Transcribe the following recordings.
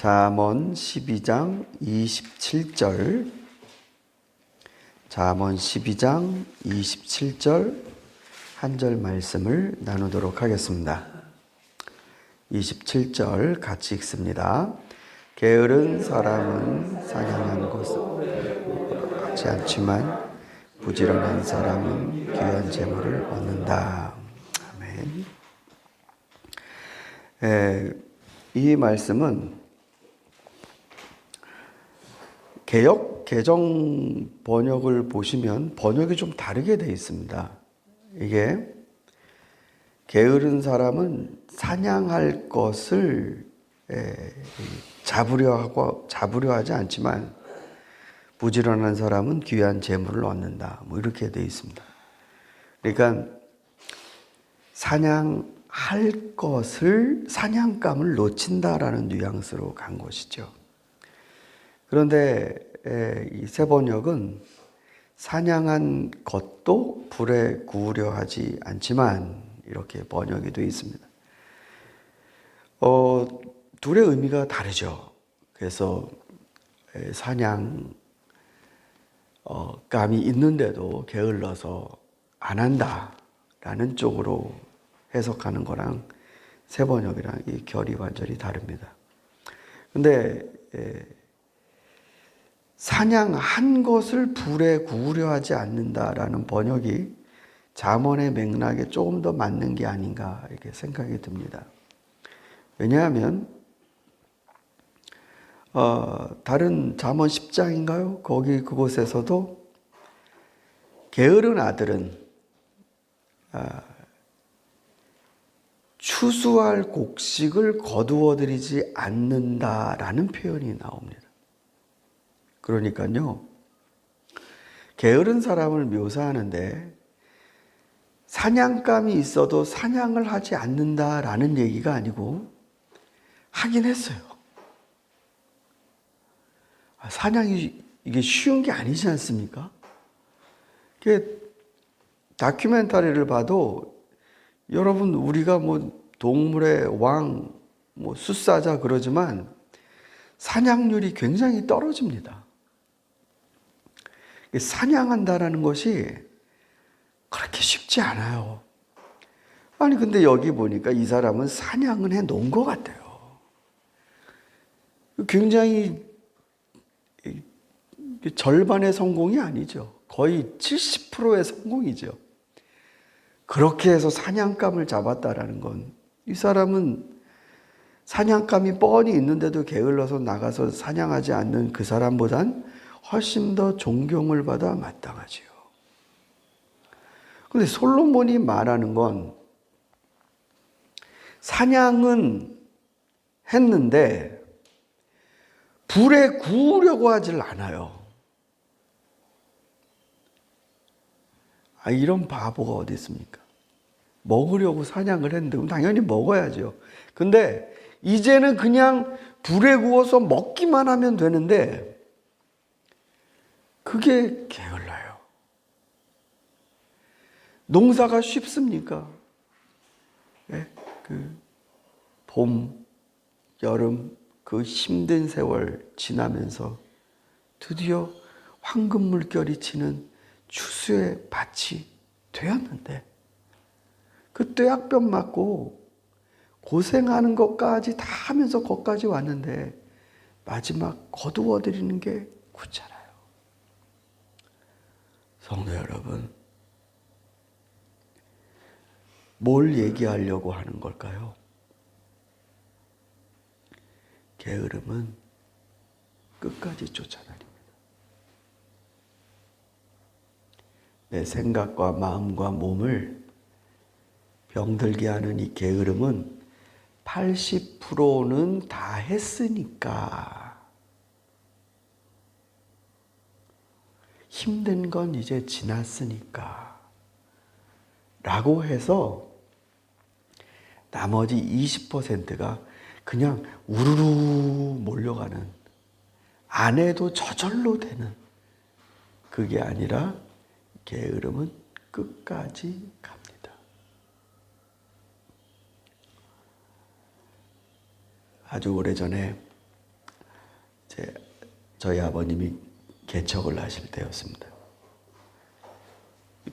잠언 12장 27절, 잠언 12장 27절 한 절 말씀을 나누도록 하겠습니다. 27절 같이 읽습니다. 게으른 사람은 사냥한 것을 얻지 않지만 부지런한 사람은 귀한 재물을 얻는다. 아멘. 이 말씀은 개역 개정 번역을 보시면 번역이 좀 다르게 되어 있습니다. 이게 게으른 사람은 사냥할 것을 잡으려 하지 않지만 부지런한 사람은 귀한 재물을 얻는다. 뭐 이렇게 되어 있습니다. 그러니까 사냥할 것을 사냥감을 놓친다라는 뉘앙스로 간 것이죠. 그런데 이 새 번역은 사냥한 것도 불에 구우려 하지 않지만 이렇게 번역이 되어 있습니다. 둘의 의미가 다르죠. 그래서 사냥감이 있는데도 게을러서 안 한다라는 쪽으로 해석하는 거랑 새 번역이랑 이 결이 완전히 다릅니다. 근데 사냥한 것을 불에 구우려 하지 않는다라는 번역이 잠언의 맥락에 조금 더 맞는 게 아닌가 이렇게 생각이 듭니다. 왜냐하면 다른 잠언 10장인가요? 그곳에서도 게으른 아들은 추수할 곡식을 거두어들이지 않는다라는 표현이 나옵니다. 그러니까요, 게으른 사람을 묘사하는데 사냥감이 있어도 사냥을 하지 않는다라는 얘기가 아니고 하긴 했어요. 사냥이 이게 쉬운 게 아니지 않습니까? 다큐멘터리를 봐도 여러분 우리가 뭐 동물의 왕, 뭐 숫사자 그러지만 사냥률이 굉장히 떨어집니다. 사냥한다라는 것이 그렇게 쉽지 않아요. 아니 근데 여기 보니까 이 사람은 사냥은 해 놓은 것 같아요. 굉장히 절반의 성공이 아니죠. 거의 70%의 성공이죠. 그렇게 해서 사냥감을 잡았다라는 건 이 사람은 사냥감이 뻔히 있는데도 게을러서 나가서 사냥하지 않는 그 사람보단 훨씬 더 존경을 받아 마땅하지요. 그런데 솔로몬이 말하는 건 사냥은 했는데 불에 구우려고 하질 않아요. 이런 바보가 어디 있습니까? 먹으려고 사냥을 했는데 그럼 당연히 먹어야죠. 근데 이제는 그냥 불에 구워서 먹기만 하면 되는데 그게 게을러요. 농사가 쉽습니까? 봄, 여름 그 힘든 세월 지나면서 드디어 황금 물결이 치는 추수의 밭이 되었는데 그 뙤약볕 맞고 고생하는 것까지 다 하면서 거기까지 왔는데 마지막 거두어들이는 게 굳잖아요. 성도 여러분, 뭘 얘기하려고 하는 걸까요? 게으름은 끝까지 쫓아다닙니다. 내 생각과 마음과 몸을 병들게 하는 이 게으름은 80%는 다 했으니까 힘든 건 이제 지났으니까 라고 해서 나머지 20%가 그냥 우르르 몰려가는, 안 해도 저절로 되는, 그게 아니라 게으름은 끝까지 갑니다. 아주 오래전에 저희 아버님이 개척을 하실 때였습니다.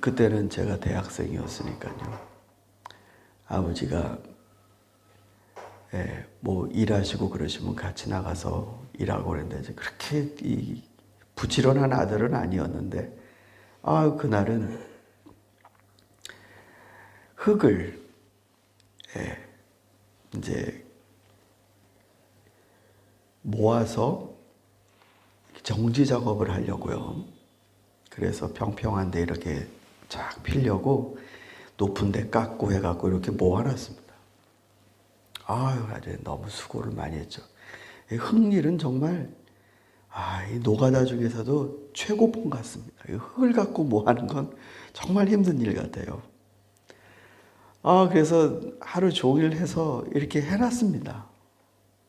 그때는 제가 대학생이었으니까요. 아버지가 뭐 일하시고 그러시면 같이 나가서 일하고 그랬는데 이제 그렇게 부지런한 아들은 아니었는데 그날은 흙을 이제 모아서 정지 작업을 하려고요. 그래서 평평한데 이렇게 쫙 피려고 높은 데 깎고 해갖고 이렇게 모아놨습니다. 아주 너무 수고를 많이 했죠. 흙일은 정말 이 노가다 중에서도 최고봉 같습니다. 흙을 갖고 뭐 하는 건 정말 힘든 일 같아요. 그래서 하루 종일 해서 이렇게 해놨습니다.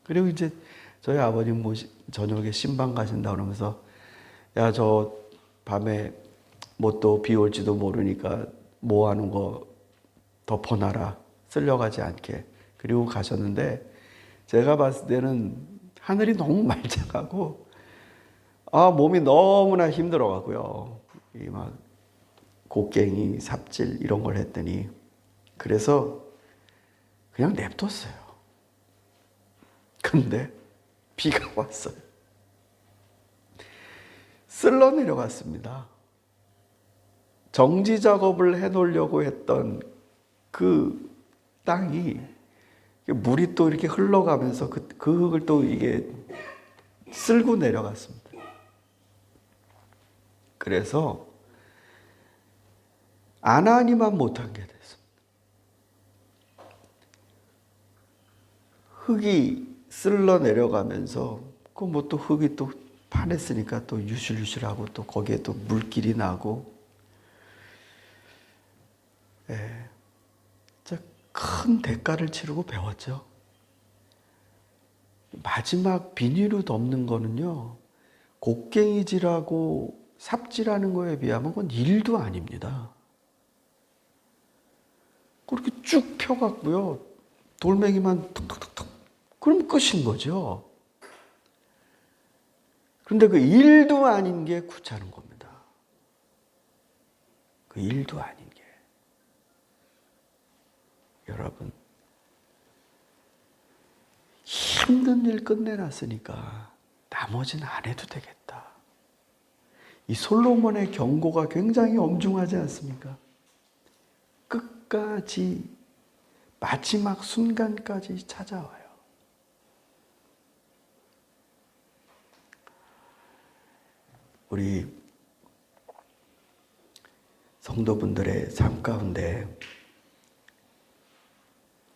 그리고 이제 저희 아버님 저녁에 신방 가신다 그러면서 야, 저 밤에 뭐 또 비 올지도 모르니까 뭐 하는 거 덮어놔라. 쓸려가지 않게. 그리고 가셨는데 제가 봤을 때는 하늘이 너무 말짱하고 몸이 너무나 힘들어가고요. 이 막 곡괭이, 삽질 이런 걸 했더니 그래서 그냥 냅뒀어요. 근데 비가 왔어요. 쓸러 내려갔습니다. 정지 작업을 해놓으려고 했던 그 땅이 물이 또 이렇게 흘러가면서 그 흙을 또 이게 쓸고 내려갔습니다. 그래서 안 하니만 못한 게 됐습니다. 흙이 쓸러 내려가면서 그 뭐 또 흙이 또 파냈으니까 또 유실유실하고 또 거기에 또 물길이 나고 진짜 큰 대가를 치르고 배웠죠. 마지막 비닐로 덮는 거는요, 곡괭이질하고 삽질하는 거에 비하면 그건 일도 아닙니다. 그렇게 쭉 펴갖고요, 돌멩이만 툭툭툭툭, 그럼 끝인 거죠. 그런데 그 일도 아닌 게 구차는 겁니다. 그 일도 아닌 게. 여러분, 힘든 일 끝내놨으니까 나머지는 안 해도 되겠다. 이 솔로몬의 경고가 굉장히 엄중하지 않습니까? 끝까지 마지막 순간까지 찾아와요. 우리 성도분들의 삶 가운데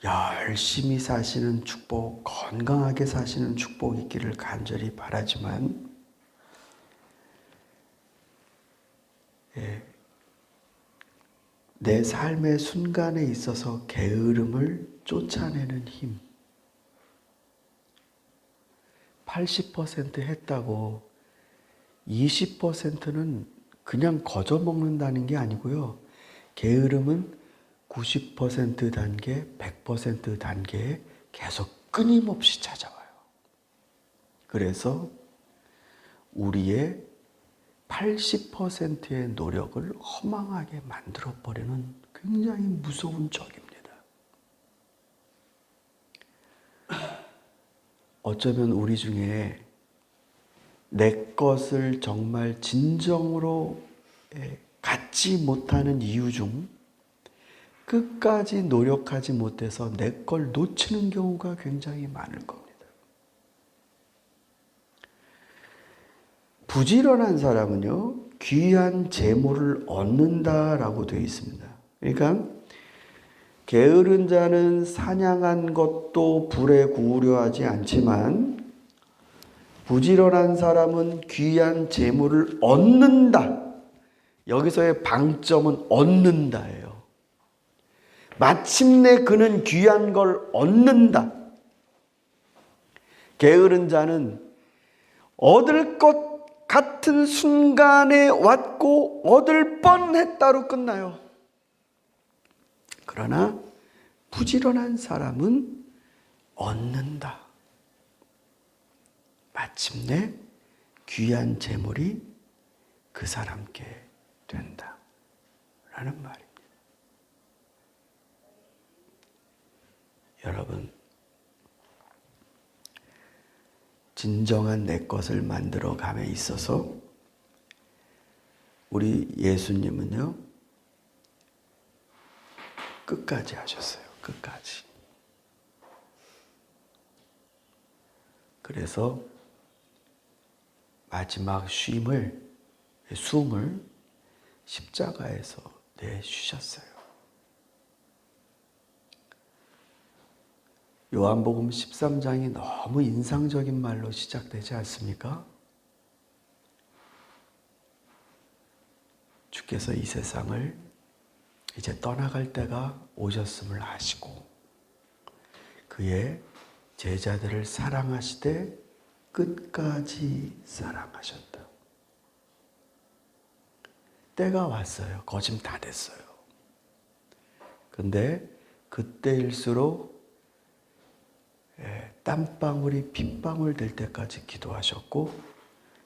열심히 사시는 축복, 건강하게 사시는 축복 있기를 간절히 바라지만 내 삶의 순간에 있어서 게으름을 쫓아내는 힘 80% 했다고 20%는 그냥 거저 먹는다는 게 아니고요. 게으름은 90% 단계, 100% 단계에 계속 끊임없이 찾아와요. 그래서 우리의 80%의 노력을 허망하게 만들어버리는 굉장히 무서운 적입니다. 어쩌면 우리 중에 내 것을 정말 진정으로 갖지 못하는 이유 중 끝까지 노력하지 못해서 내 걸 놓치는 경우가 굉장히 많을 겁니다. 부지런한 사람은요, 귀한 재물을 얻는다라고 되어 있습니다. 그러니까 게으른 자는 사냥한 것도 불에 구우려 하지 않지만 부지런한 사람은 귀한 재물을 얻는다. 여기서의 방점은 얻는다예요. 마침내 그는 귀한 걸 얻는다. 게으른 자는 얻을 것 같은 순간에 왔고 얻을 뻔했다로 끝나요. 그러나 부지런한 사람은 얻는다. 마침내 귀한 재물이 그 사람께 된다 라는 말입니다. 여러분, 진정한 내 것을 만들어 감에 있어서 우리 예수님은요, 끝까지 하셨어요. 끝까지. 그래서 마지막 숨을 십자가에서 내쉬셨어요. 요한복음 13장이 너무 인상적인 말로 시작되지 않습니까? 주께서 이 세상을 이제 떠나갈 때가 오셨음을 아시고 그의 제자들을 사랑하시되 끝까지 사랑하셨다. 때가 왔어요. 거짐 다 됐어요. 근데 그때일수록 땀방울이 핏방울 될 때까지 기도하셨고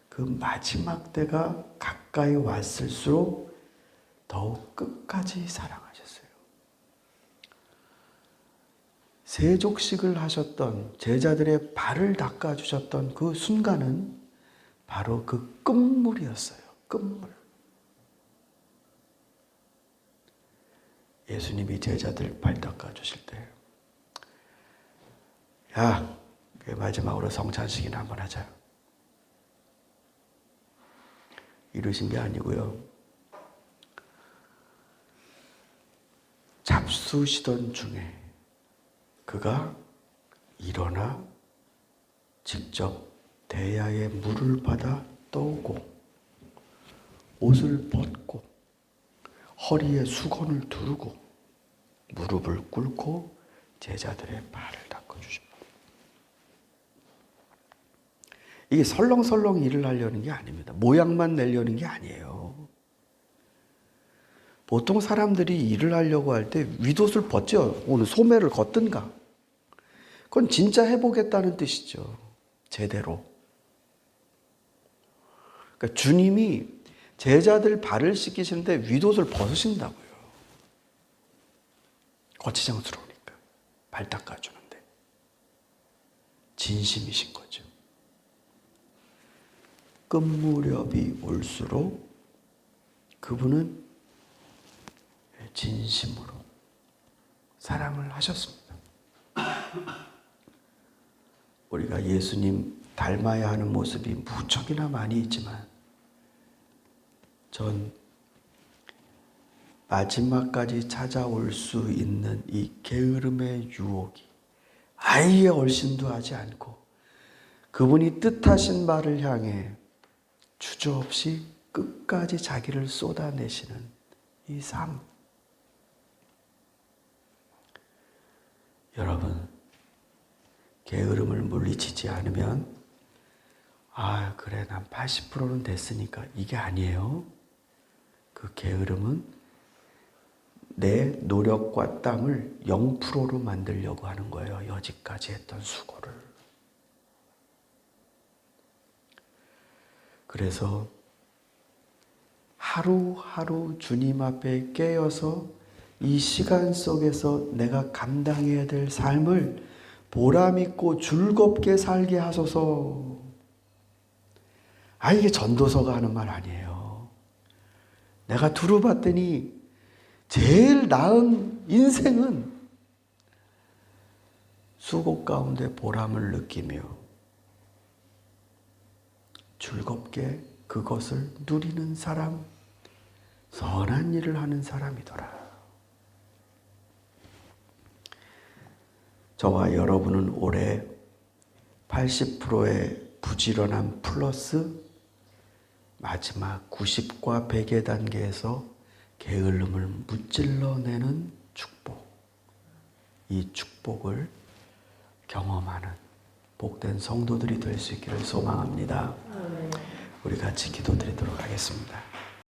그 마지막 때가 가까이 왔을수록 더욱 끝까지 사랑하셨어요. 세족식을 하셨던 제자들의 발을 닦아주셨던 그 순간은 바로 그 끝물이었어요. 끝물. 예수님이 제자들 발 닦아주실 때 야, 마지막으로 성찬식이나 한번 하자. 이러신 게 아니고요. 잡수시던 중에 그가 일어나 직접 대야에 물을 받아 떠오고 옷을 벗고 허리에 수건을 두르고 무릎을 꿇고 제자들의 발을 닦아주십니다. 이게 설렁설렁 일을 하려는 게 아닙니다. 모양만 내려는 게 아니에요. 보통 사람들이 일을 하려고 할 때 윗옷을 벗죠. 오늘 소매를 걷든가. 그건 진짜 해보겠다는 뜻이죠. 제대로. 그러니까 주님이 제자들 발을 씻기시는데 윗옷을 벗으신다고요. 거치장스러우니까. 발 닦아주는데. 진심이신 거죠. 끝무렵이 올수록 그분은 진심으로 사랑을 하셨습니다. 우리가 예수님 닮아야 하는 모습이 무척이나 많이 있지만 전 마지막까지 찾아올 수 있는 이 게으름의 유혹이 아예 얼씬도 하지 않고 그분이 뜻하신 바를 향해 주저없이 끝까지 자기를 쏟아내시는 이 삶. 여러분, 게으름을 물리치지 않으면 그래 난 80%는 됐으니까 이게 아니에요. 그 게으름은 내 노력과 땀을 0%로 만들려고 하는 거예요. 여지까지 했던 수고를. 그래서 하루하루 주님 앞에 깨어서 이 시간 속에서 내가 감당해야 될 삶을 보람있고 즐겁게 살게 하소서. 이게 전도서가 하는 말 아니에요. 내가 두루봤더니 제일 나은 인생은 수고 가운데 보람을 느끼며 즐겁게 그것을 누리는 사람, 선한 일을 하는 사람이더라. 저와 여러분은 올해 80%의 부지런함 플러스 마지막 90과 100의 단계에서 게을름을 무찔러내는 축복, 이 축복을 경험하는 복된 성도들이 될 수 있기를 소망합니다. 우리 같이 기도드리도록 하겠습니다.